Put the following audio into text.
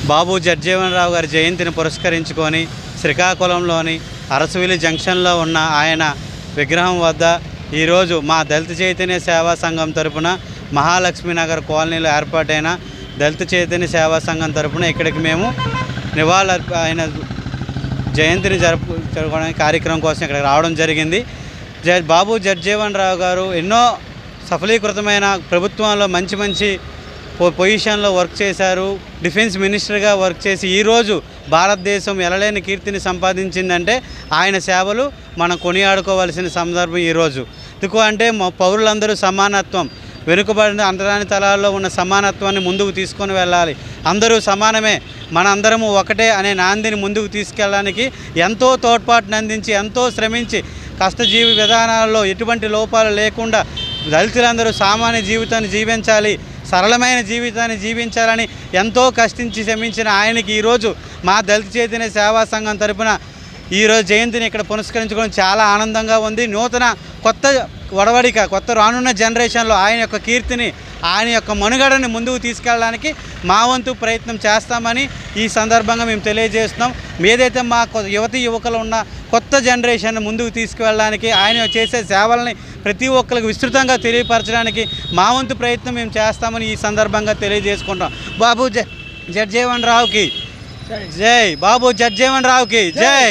బాబు జగ్జీవన్ రావు గారి జయంతిని పురస్కరించుకొని శ్రీకాకుళంలోని అరసవిల్లి జంక్షన్లో ఉన్న ఆయన విగ్రహం వద్ద ఈరోజు మా దళిత చైతన్య సేవా సంఘం తరపున మహాలక్ష్మీనగర్ కాలనీలో ఏర్పాటైన దళిత చైతన్య సేవా సంఘం తరపున ఇక్కడికి మేము ఆయన జయంతిని జరుపుకోవడానికి కార్యక్రమం కోసం ఇక్కడికి రావడం జరిగింది. బాబు జగ్జీవన్ రావు గారు ఎన్నో సఫలీకృతమైన ప్రభుత్వంలో మంచి పొజిషన్లో వర్క్ చేశారు. డిఫెన్స్ మినిస్టర్గా వర్క్ చేసి ఈరోజు భారతదేశం ఎనలేని కీర్తిని సంపాదించిందంటే ఆయన సేవలు మనం కొనియాడుకోవాల్సిన సందర్భం ఈరోజు. ఎందుకు అంటే పౌరులందరూ సమానత్వం, వెనుకబడిన అంటరాని తలాల్లో ఉన్న సమానత్వాన్ని ముందుకు తీసుకొని వెళ్ళాలి. అందరూ సమానమే, మనందరము ఒకటే అనే నాందిని ముందుకు తీసుకెళ్ళడానికి ఎంతో తోడ్పాటును అందించి ఎంతో శ్రమించి కష్టజీవి విధానాల్లో ఎటువంటి లోపాలు లేకుండా దళితులందరూ సామాన్య జీవితాన్ని జీవించాలి, సరళమైన జీవితాన్ని జీవించాలని ఎంతో కష్టించి శ్రమించిన ఆయనకి ఈరోజు మా దళిత చైతన్య సేవా సంఘం తరపున ఈరోజు జయంతిని ఇక్కడ పురస్కరించుకోవడం చాలా ఆనందంగా ఉంది. కొత్త రానున్న జనరేషన్లో ఆయన యొక్క కీర్తిని, ఆయన యొక్క మనుగడని ముందుకు తీసుకెళ్ళడానికి మా వంతు ప్రయత్నం చేస్తామని ఈ సందర్భంగా మేము తెలియజేస్తున్నాం. ఏదైతే మా యువకులు ఉన్న కొత్త జనరేషన్ ముందుకు తీసుకువెళ్ళడానికి, ఆయన చేసే సేవల్ని ప్రతి ఒక్కరికి విస్తృతంగా తెలియపరచడానికి మా వంతు ప్రయత్నం మేము చేస్తామని ఈ సందర్భంగా తెలియజేసుకుంటాం. బాబు జగ్జీవన్ రావుకి జై. బాబు జగ్జీవన్ రావుకి జై.